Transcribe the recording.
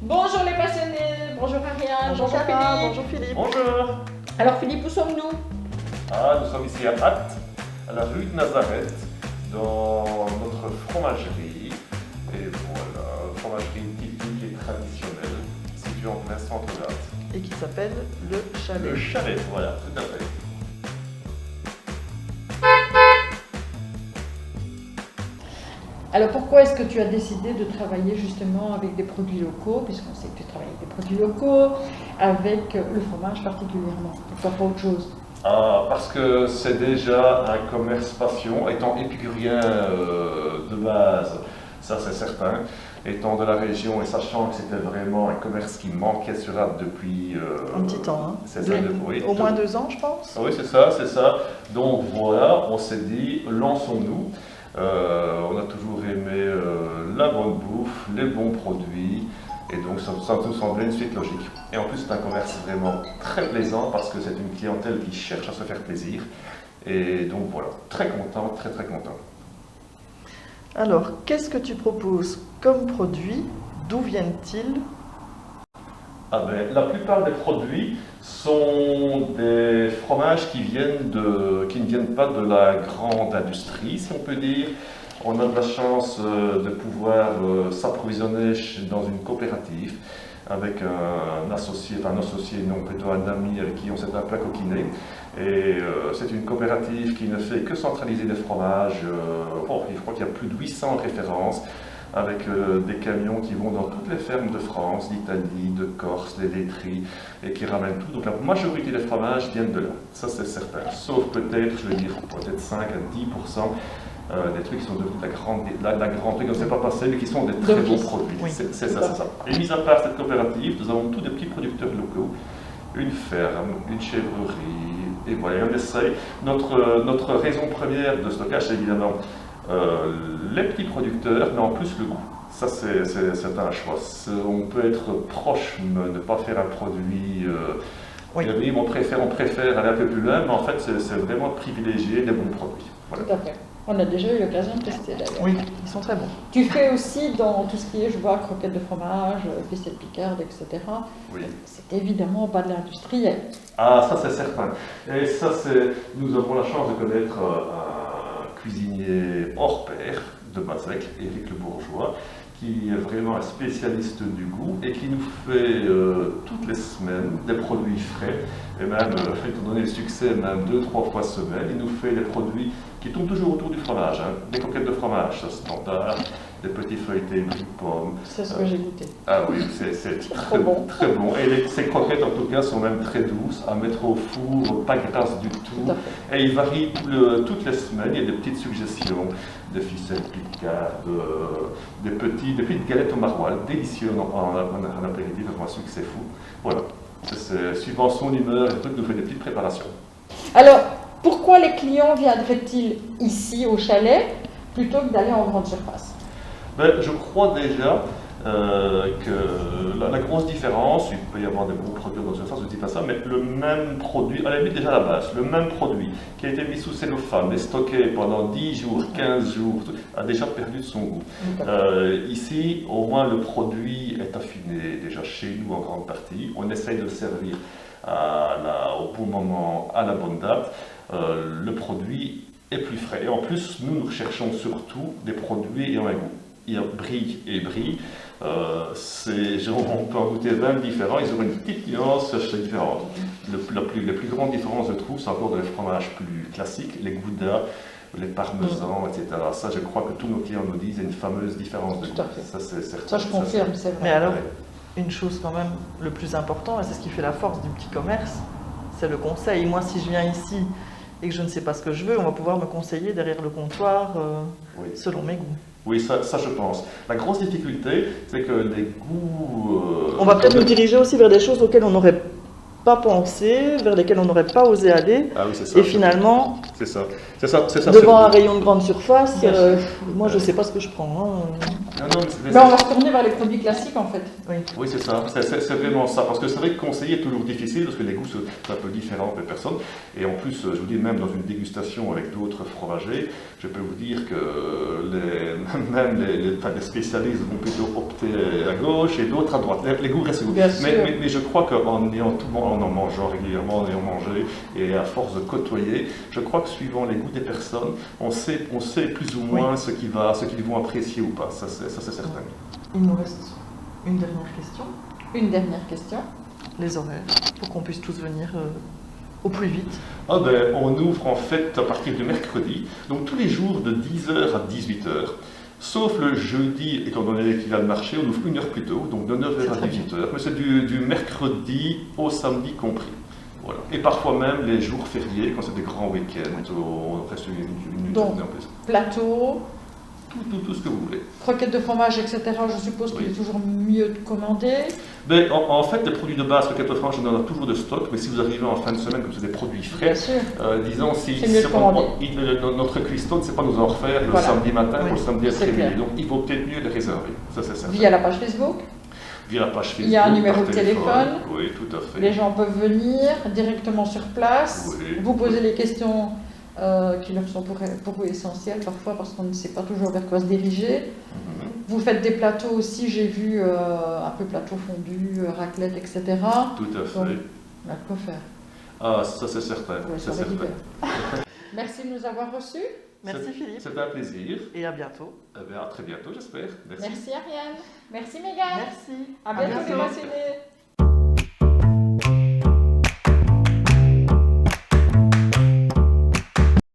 Bonjour les passionnés, bonjour Ariane, Bonjour bonjour Cara, Philippe. bonjour Philippe. Bonjour. Alors Philippe, où sommes-nous? Nous sommes ici à Ath, à la rue de Nazareth, dans notre fromagerie. Et voilà, fromagerie typique et traditionnelle, située en plein centre d'Ath. Et qui s'appelle le Chalet. Le chalet, voilà, tout à fait. Alors pourquoi est-ce que tu as décidé de travailler justement avec des produits locaux, puisqu'on sait que tu travailles avec des produits locaux, avec le fromage particulièrement? Pourquoi pas autre chose? Parce que c'est déjà un commerce passion, étant épicurien de base, ça c'est certain. Étant de la région et sachant que c'était vraiment un commerce qui manquait sur Ath depuis... Un petit temps, hein. C'est ça, oui, Au moins 2 ans, je pense. Oui, c'est ça, c'est ça. Donc voilà, on s'est dit, lançons-nous. On a toujours aimé la bonne bouffe, les bons produits, et donc ça nous semblait une suite logique. Et en plus, c'est un commerce vraiment très plaisant parce que c'est une clientèle qui cherche à se faire plaisir. Et donc voilà, très content, très très content. Alors, qu'est-ce que tu proposes comme produit? D'où viennent-ils? La plupart des produits sont des fromages qui ne viennent pas de la grande industrie, si on peut dire. On a de la chance de pouvoir s'approvisionner dans une coopérative avec un associé, non, plutôt un ami avec qui on s'est un peu coquiné. Et c'est une coopérative qui ne fait que centraliser des fromages. Je crois qu'il y a plus de 800 références, avec des camions qui vont dans toutes les fermes de France, d'Italie, de Corse, des laiteries, et qui ramènent tout. Donc la majorité des fromages viennent de là, ça c'est certain. Sauf peut-être, je vais dire, peut-être 5 à 10% des trucs qui sont devenus la grande truc, on ne sait pas passer, mais qui sont des très bons produits. Oui. C'est ça, c'est ça. Et mis à part cette coopérative, nous avons tous des petits producteurs locaux, une ferme, une chèvrerie, et voilà, on essaye. Notre raison première de stockage, c'est évidemment les petits producteurs, mais en plus le goût. Ça, c'est un choix. On peut être proche, mais ne pas faire un produit. Oui. On préfère aller un peu plus loin, mais en fait, c'est vraiment privilégier les bons produits. Voilà. Tout à fait. On a déjà eu l'occasion de tester d'ailleurs. Oui, ils sont très bons. Tu fais aussi dans tout ce qui est, je vois, croquettes de fromage, ficelle picarde, etc. Oui. C'est évidemment pas de l'industriel. Ça c'est certain. Et ça, nous avons la chance de connaître un cuisinier hors pair de Bazec, Éric Le Bourgeois, qui est vraiment un spécialiste du goût et qui nous fait toutes les semaines des produits frais, et même, étant donné le succès, même 2-3 fois semaine, il nous fait des produits qui tournent toujours autour du fromage, hein. Des coquettes de fromage, ça standard, des petits feuilletés brie de pomme. C'est ce que j'ai goûté. Ah oui, c'est très bon. très bon. Et ces croquettes, en tout cas, sont même très douces, à mettre au four, pas grasses du tout. Tout à fait. Et ils varient toutes les semaines, il y a des petites suggestions, des ficelles picardes, des petites galettes au maroilles, délicieux en apéritif, vraiment un succès fou. Voilà, suivant son humeur, il nous fait des petites préparations. Alors, pourquoi les clients viendraient-ils ici au chalet plutôt que d'aller en grande surface? Je crois déjà que la grosse différence, il peut y avoir des bons produits dans une surface, je ne dis pas ça, mais le même produit, à la limite déjà à la base, le même produit qui a été mis sous cellophane et stocké pendant 10 jours, 15 jours, a déjà perdu de son goût. Ici, au moins le produit est affiné déjà chez nous en grande partie. On essaye de le servir au bon moment, à la bonne date. Le produit est plus frais. Et en plus, nous recherchons surtout des produits ayant un goût. Il y a brie et brie. On peut en goûter 20 différents, ils ont une petite nuance différente. Les plus grandes différences, je trouve, c'est encore dans les fromages plus classiques, les goudas, les parmesans, etc. Ça, je crois que tous nos clients nous disent, il y a une fameuse différence de goût. Tout à fait. Ça, c'est certain. Ça, je confirme, c'est vrai. Mais alors, une chose quand même, le plus important, et c'est ce qui fait la force du petit commerce, c'est le conseil. Moi, si je viens ici et que je ne sais pas ce que je veux, on va pouvoir me conseiller derrière le comptoir selon mes goûts. Oui, ça je pense. La grosse difficulté, c'est que les goûts... on va peut-être nous diriger aussi vers des choses auxquelles on n'aurait pas pensé, vers lesquelles on n'aurait pas osé aller. Ah oui, c'est ça. Et finalement, c'est ça, devant un rayon de grande surface, moi je ne sais pas ce que je prends. Hein. Non, Mais on va se tourner vers les produits classiques en fait. Oui, c'est ça. C'est vraiment ça. Parce que c'est vrai que conseiller est toujours difficile parce que les goûts sont un peu différents pour les personnes. Et en plus, je vous dis, même dans une dégustation avec d'autres fromagers, je peux vous dire que les spécialistes vont plutôt opter à gauche et d'autres à droite. Les goûts restent goûts. Mais je crois qu'en ayant tout le monde, en mangeant régulièrement, en ayant mangé et à force de côtoyer, je crois que suivant les goûts des personnes, on sait plus ou moins ce qu'ils vont apprécier ou pas. Ça, c'est certain. Il nous reste une dernière question. Une dernière question. Les horaires, pour qu'on puisse tous venir au plus vite. On ouvre en fait à partir du mercredi, donc tous les jours de 10h à 18h. Sauf le jeudi, étant donné qu'il y a le marché, on ouvre 1 heure plus tôt, donc de 9h à 18h. Mais c'est du mercredi au samedi compris. Voilà. Et parfois même les jours fériés, quand c'est des grands week-ends, on reste une donc, journée en plus. Plateau, tout ce que vous voulez. croquettes de fromage, etc. Je suppose qu'il est toujours mieux de commander. Mais en fait, les produits de base, croquettes de fromage, on en a toujours de stock, mais si vous arrivez en fin de semaine, comme c'est des produits frais, disons, notre cuistot ne sait pas nous en refaire le samedi matin ou le samedi après-midi. Donc il vaut peut-être mieux les réserver. Ça, c'est certain. Via la page Facebook. Via la page Facebook. Il y a un numéro de téléphone. Oui, tout à fait. Les gens peuvent venir directement sur place. Oui. Vous poser les questions qui leur sont pour vous essentielles parfois parce qu'on ne sait pas toujours vers quoi se diriger. Vous faites des plateaux aussi, j'ai vu un peu plateau fondu, raclette, etc. Tout à fait. Donc, on a de quoi faire. Ah, ça c'est certain. C'est certain. Merci de nous avoir reçus. Merci Philippe. C'était un plaisir. Et à bientôt. À très bientôt, j'espère. Merci Ariane. Merci Mégane. Merci. À bientôt les passionnés.